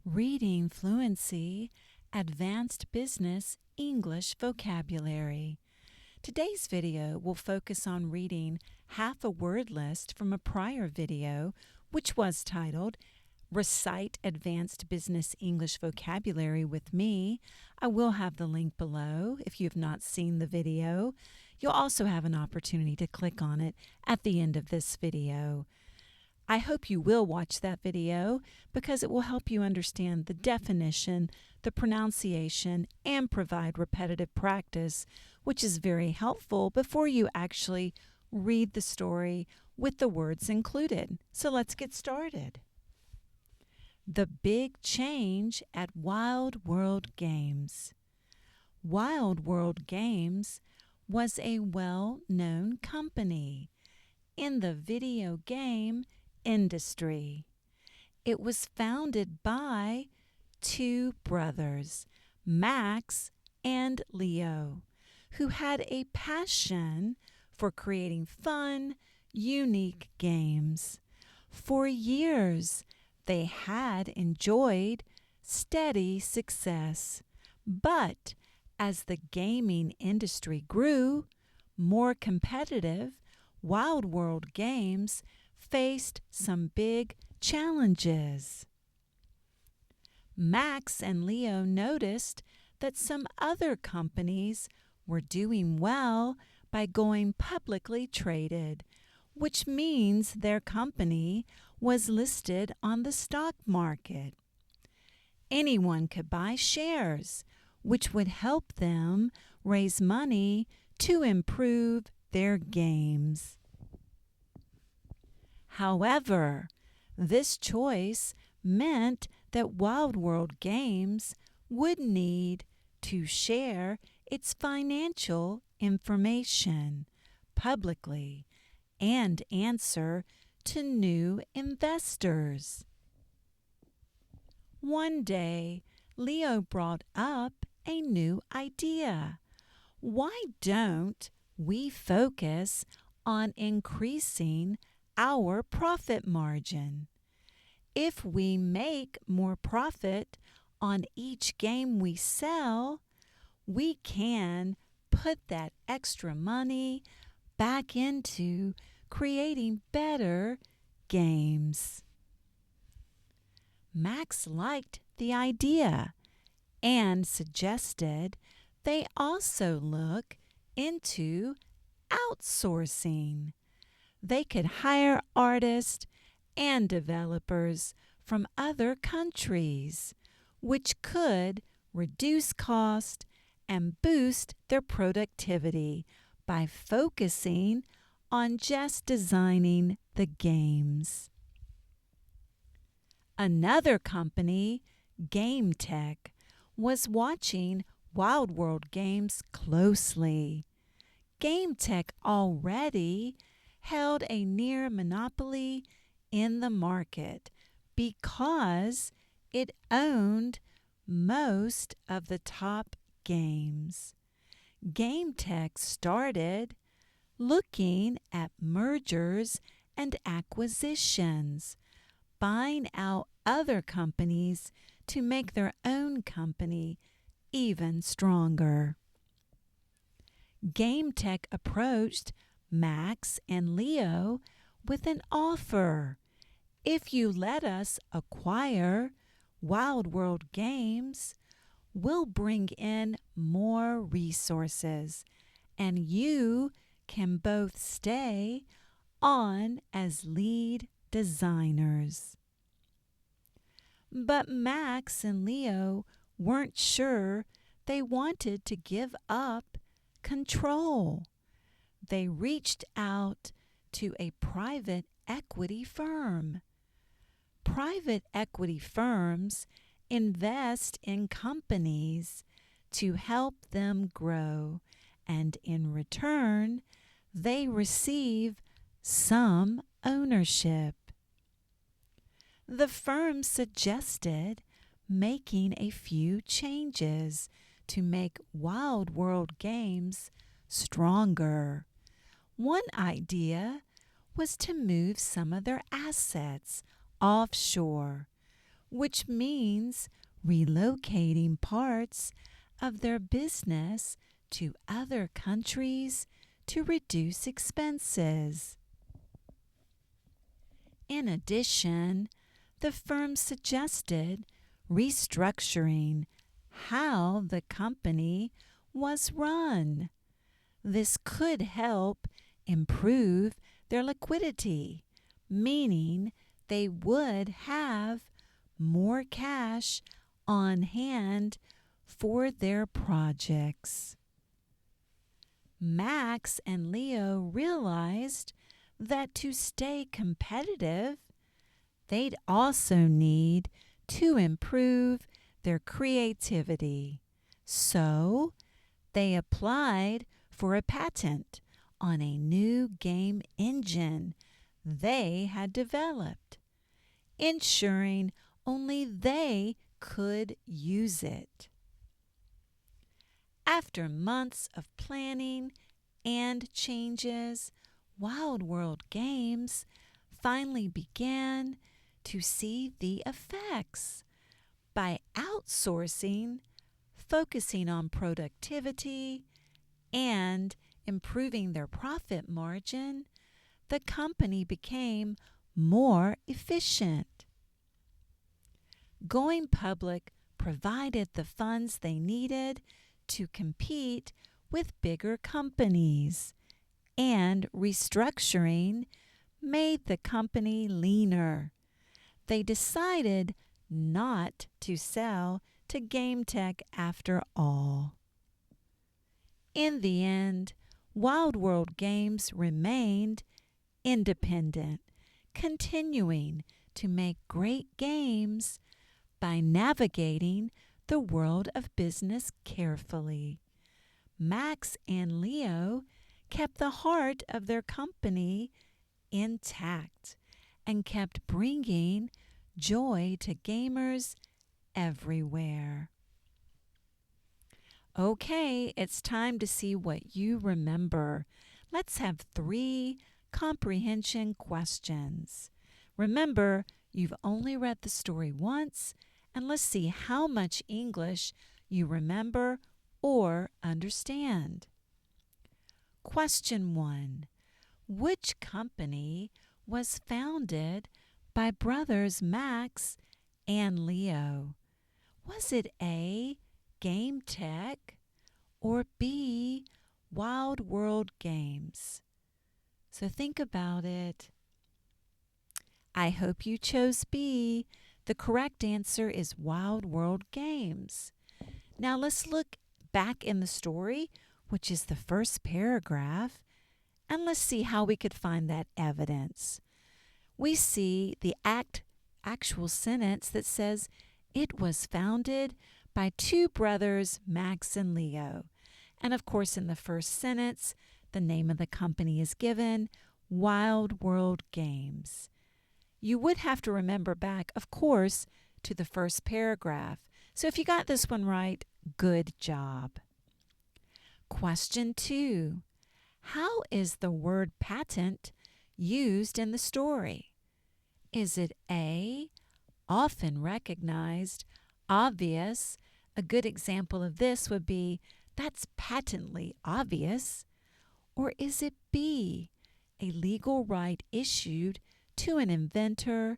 Reading Fluency, Advanced Business English Vocabulary. Today's video will focus on reading half a word list from a prior video, which was titled Recite Advanced Business English Vocabulary with me. I will have the link below if you have not seen the video. You'll also have an opportunity to click on it at the end of this video. I hope you will watch that video because it will help you understand the definition, the pronunciation, and provide repetitive practice, which is very helpful before you actually read the story with the words included. So let's get started. The Big Change at Wild World Games. Wild World Games was a well-known company in the video game industry. It was founded by two brothers, Max and Leo, who had a passion for creating fun, unique games. For years, they had enjoyed steady success, but as the gaming industry grew more competitive, Wild World Games faced some big challenges. Max and Leo noticed that some other companies were doing well by going publicly traded, which means their company was listed on the stock market. Anyone could buy shares, which would help them raise money to improve their games. However, this choice meant that Wild World Games would need to share its financial information publicly and answer to new investors. One day, Leo brought up a new idea. Why don't we focus on increasing our profit margin? If we make more profit on each game we sell, we can put that extra money back into creating better games. Max liked the idea and suggested they also look into outsourcing. They could hire artists and developers from other countries, which could reduce cost and boost their productivity by focusing on just designing the games. Another company, Game Tech, was watching Wild World Games closely. Game Tech already held a near monopoly in the market because it owned most of the top games. Game Tech started looking at mergers and acquisitions, buying out other companies to make their own company even stronger. Game Tech approached Max and Leo with an offer. If you let us acquire Wild World Games, we'll bring in more resources, and you can both stay on as lead designers. But Max and Leo weren't sure they wanted to give up control. They reached out to a private equity firm. Private equity firms invest in companies to help them grow, and in return, they receive some ownership. The firm suggested making a few changes to make Wild World Games stronger. One idea was to move some of their assets offshore, which means relocating parts of their business to other countries to reduce expenses. In addition, the firm suggested restructuring how the company was run. This could help improve their liquidity, meaning they would have more cash on hand for their projects. Max and Leo realized that to stay competitive, they'd also need to improve their creativity. So they applied for a patent on a new game engine they had developed, ensuring only they could use it. After months of planning and changes, Wild World Games finally began to see the effects. By outsourcing, focusing on productivity, and improving their profit margin, the company became more efficient. Going public provided the funds they needed to compete with bigger companies, and restructuring made the company leaner. They decided not to sell to Game Tech after all. In the end, Wild World Games remained independent, continuing to make great games by navigating the world of business carefully. Max and Leo kept the heart of their company intact and kept bringing joy to gamers everywhere. Okay, it's time to see what you remember. Let's have 3 comprehension questions. Remember, you've only read the story once, and let's see how much English you remember or understand. Question 1. Which company was founded by brothers Max and Leo? Was it A, Game Tech, or B, Wild World Games? So think about it. I hope you chose B. The correct answer is Wild World Games. Now let's look back in the story, which is the first paragraph, and let's see how we could find that evidence. We see the actual sentence that says it was founded by 2 brothers, Max and Leo. And of course, in the first sentence, the name of the company is given, Wild World Games. You would have to remember back, of course, to the first paragraph. So if you got this one right, good job. Question 2. How is the word patent used in the story? Is it A, often recognized, obvious? A good example of this would be, that's patently obvious. Or is it B, a legal right issued to an inventor,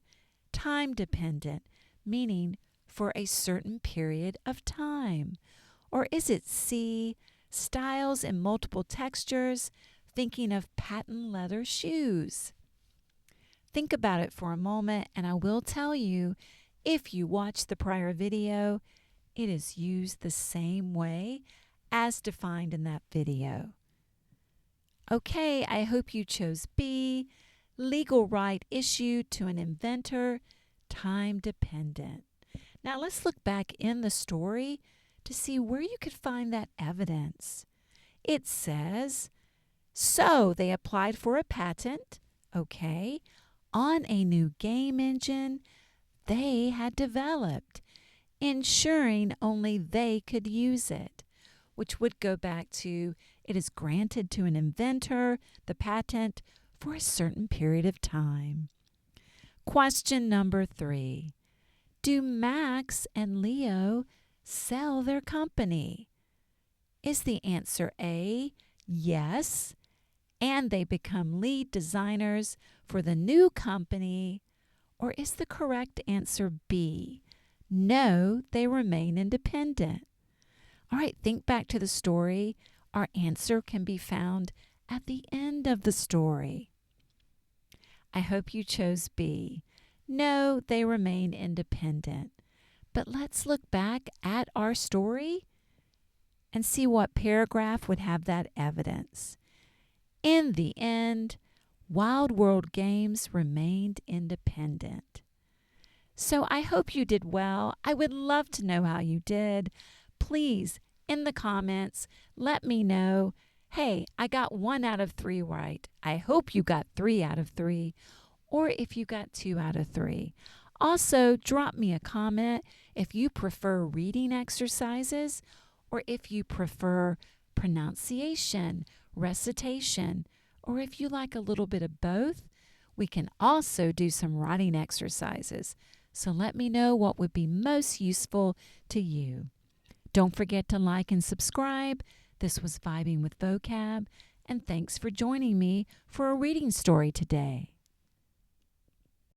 time dependent, meaning for a certain period of time? Or is it C, styles in multiple textures, thinking of patent leather shoes? Think about it for a moment, and I will tell you, if you watch the prior video, it is used the same way as defined in that video. Okay, I hope you chose B, legal right issued to an inventor, time dependent. Now let's look back in the story to see where you could find that evidence. It says, so they applied for a patent, okay, on a new game engine they had developed, ensuring only they could use it, which would go back to it is granted to an inventor, the patent, for a certain period of time. Question number 3. do Max and Leo sell their company? Is the answer A, yes, and they become lead designers for the new company? Or is the correct answer B, no, they remain independent? All right, think back to the story. Our answer can be found at the end of the story. I hope you chose B. No, they remain independent. But let's look back at our story and see what paragraph would have that evidence. In the end, Wild World Games remained independent. So I hope you did well. I would love to know how you did. Please, in the comments, let me know, hey, I got 1 out of 3 right. I hope you got 3 out of 3, or if you got 2 out of 3. Also, drop me a comment if you prefer reading exercises or if you prefer pronunciation, recitation, or if you like a little bit of both. We can also do some writing exercises. So let me know what would be most useful to you. Don't forget to like and subscribe. This was Vibing with Vocab, and thanks for joining me for a reading story today.